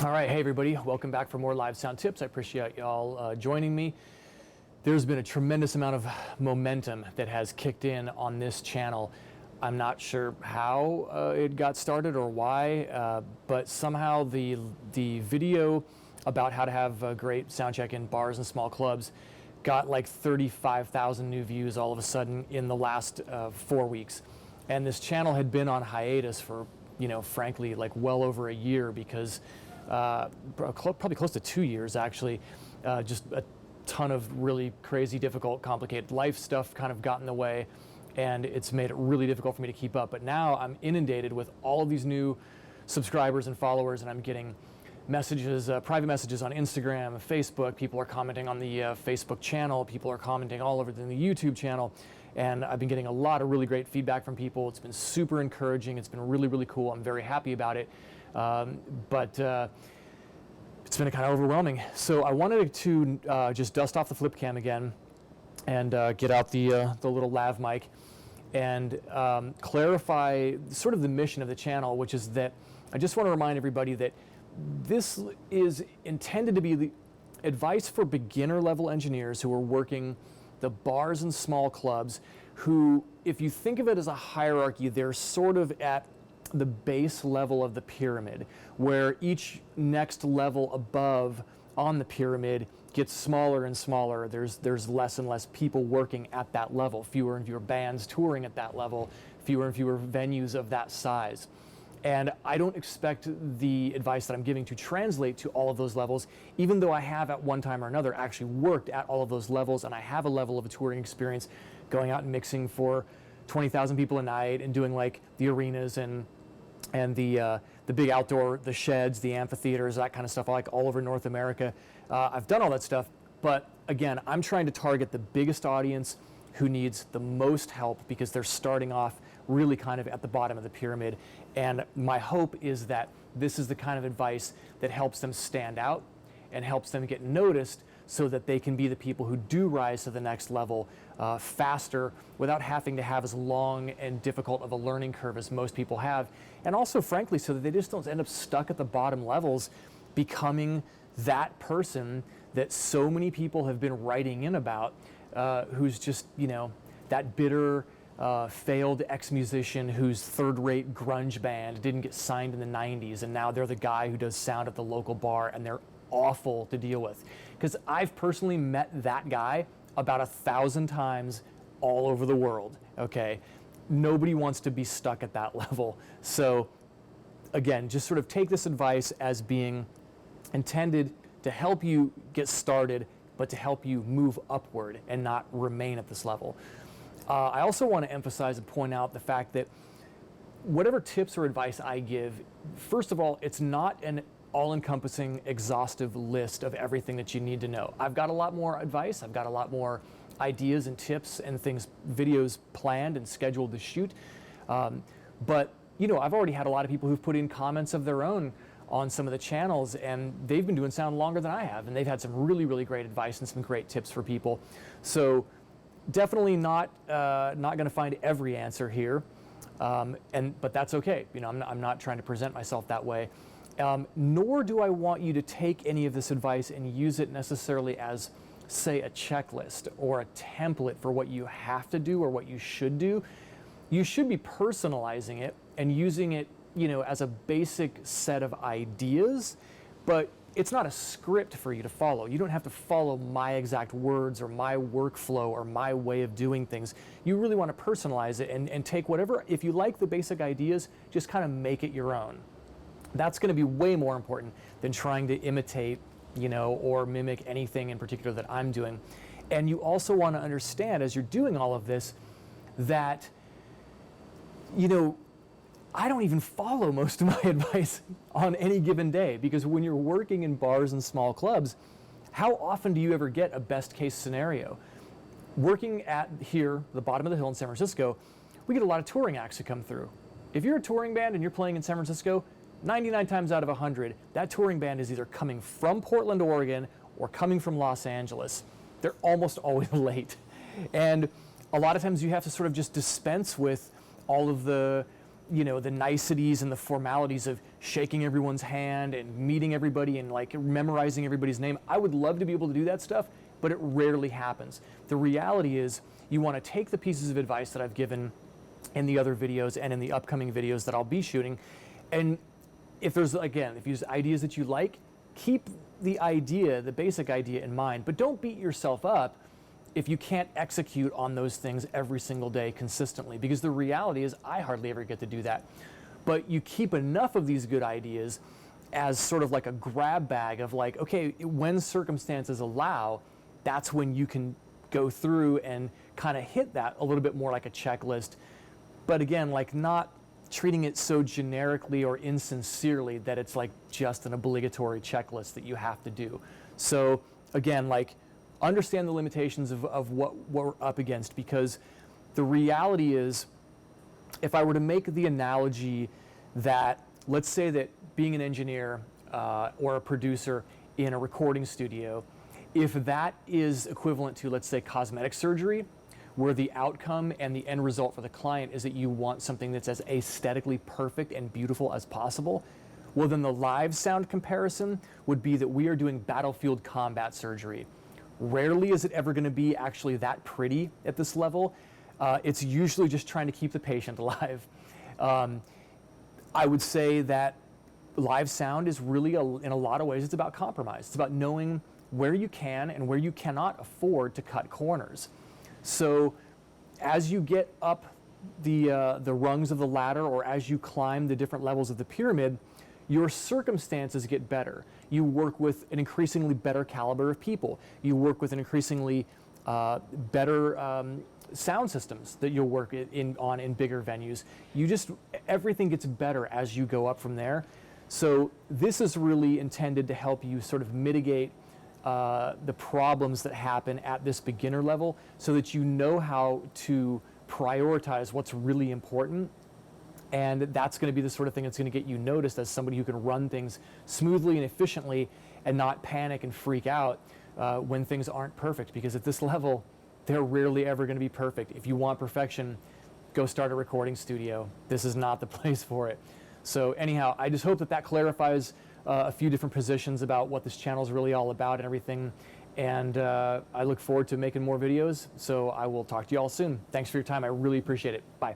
All right, hey everybody, welcome back for more live sound tips. I appreciate y'all joining me. There's been a tremendous amount of momentum that has kicked in on this channel. I'm not sure how it got started or why, but somehow the video about how to have a great sound check in bars and small clubs got like 35,000 new views all of a sudden in the last 4 weeks. And this channel had been on hiatus for, frankly, like well over a year because probably close to 2 years actually. Just a ton of really crazy, difficult, complicated life stuff kind of got in the way, and it's made it really difficult for me to keep up. But now I'm inundated with all of these new subscribers and followers, and I'm getting messages, private messages on Instagram, Facebook. People are commenting on the Facebook channel. People are commenting all over the YouTube channel. And I've been getting a lot of really great feedback from people. It's been super encouraging. It's been really, really cool. I'm very happy about it. But it's been kind of overwhelming. So I wanted to just dust off the flip cam again and get out the little lav mic and clarify sort of the mission of the channel, which is that I just want to remind everybody that this is intended to be the advice for beginner level engineers who are working the bars and small clubs, who, if you think of it as a hierarchy, they're sort of at the base level of the pyramid, where each next level above on the pyramid gets smaller and smaller. There's less and less people working at that level, fewer and fewer bands touring at that level, fewer and fewer venues of that size. And I don't expect the advice that I'm giving to translate to all of those levels, even though I have at one time or another actually worked at all of those levels, and I have a level of a touring experience going out and mixing for 20,000 people a night and doing like the arenas and the big outdoor, the sheds, the amphitheaters, that kind of stuff, like all over North America. I've done all that stuff, but again, I'm trying to target the biggest audience who needs the most help because they're starting off really kind of at the bottom of the pyramid. And my hope is that this is the kind of advice that helps them stand out and helps them get noticed so that they can be the people who do rise to the next level faster without having to have as long and difficult of a learning curve as most people have. And also, frankly, so that they just don't end up stuck at the bottom levels becoming that person that so many people have been writing in about, who's just, that bitter, failed ex-musician whose third-rate grunge band didn't get signed in the 90s, and now they're the guy who does sound at the local bar, and they're awful to deal with. Because I've personally met that guy about 1,000 times all over the world, okay? Nobody wants to be stuck at that level. So again, just sort of take this advice as being intended to help you get started, but to help you move upward and not remain at this level. I also want to emphasize and point out the fact that whatever tips or advice I give, first of all, it's not an all-encompassing, exhaustive list of everything that you need to know. I've got a lot more advice. I've got a lot more ideas and tips and things, videos planned and scheduled to shoot. But, I've already had a lot of people who've put in comments of their own on some of the channels, and they've been doing sound longer than I have, and they've had some really, really great advice and some great tips for people. So definitely not going to find every answer here, but that's okay. I'm not trying to present myself that way. Nor do I want you to take any of this advice and use it necessarily as, say, a checklist or a template for what you have to do or what you should do. You should be personalizing it and using it, as a basic set of ideas, but it's not a script for you to follow. You don't have to follow my exact words or my workflow or my way of doing things. You really want to personalize it and take whatever, if you like the basic ideas, just kind of make it your own. That's going to be way more important than trying to imitate, or mimic anything in particular that I'm doing. And you also want to understand as you're doing all of this that, I don't even follow most of my advice on any given day, because when you're working in bars and small clubs, how often do you ever get a best case scenario? Working at here, the bottom of the hill in San Francisco, we get a lot of touring acts that come through. If you're a touring band and you're playing in San Francisco, 99 times out of 100, that touring band is either coming from Portland, Oregon, or coming from Los Angeles. They're almost always late. And a lot of times you have to sort of just dispense with all of the you know, the niceties and the formalities of shaking everyone's hand and meeting everybody and like memorizing everybody's name. I would love to be able to do that stuff, but it rarely happens. The reality is you want to take the pieces of advice that I've given in the other videos and in the upcoming videos that I'll be shooting, and if there's, again, if there's ideas that you like, keep the idea, the basic idea in mind, but don't beat yourself up if you can't execute on those things every single day consistently, because the reality is I hardly ever get to do that. But you keep enough of these good ideas as sort of like a grab bag of like, okay, when circumstances allow, that's when you can go through and kind of hit that a little bit more like a checklist. But again, like not treating it so generically or insincerely that it's like just an obligatory checklist that you have to do. So again, like understand the limitations of what we're up against, because the reality is, if I were to make the analogy that, let's say that being an engineer or a producer in a recording studio, if that is equivalent to, let's say, cosmetic surgery, where the outcome and the end result for the client is that you want something that's as aesthetically perfect and beautiful as possible, well then the live sound comparison would be that we are doing battlefield combat surgery. Rarely is it ever going to be actually that pretty at this level. It's usually just trying to keep the patient alive. I would say that live sound is really, in a lot of ways, it's about compromise. It's about knowing where you can and where you cannot afford to cut corners. So as you get up the rungs of the ladder, or as you climb the different levels of the pyramid, your circumstances get better. You work with an increasingly better caliber of people. You work with an increasingly better sound systems that you'll work on in bigger venues. Everything gets better as you go up from there. So this is really intended to help you sort of mitigate the problems that happen at this beginner level, so that you know how to prioritize what's really important. And that's going to be the sort of thing that's going to get you noticed as somebody who can run things smoothly and efficiently and not panic and freak out when things aren't perfect, because at this level, they're rarely ever going to be perfect. If you want perfection, go start a recording studio. This is not the place for it. So anyhow, I just hope that clarifies a few different positions about what this channel is really all about and everything. And I look forward to making more videos. So I will talk to you all soon. Thanks for your time. I really appreciate it. Bye.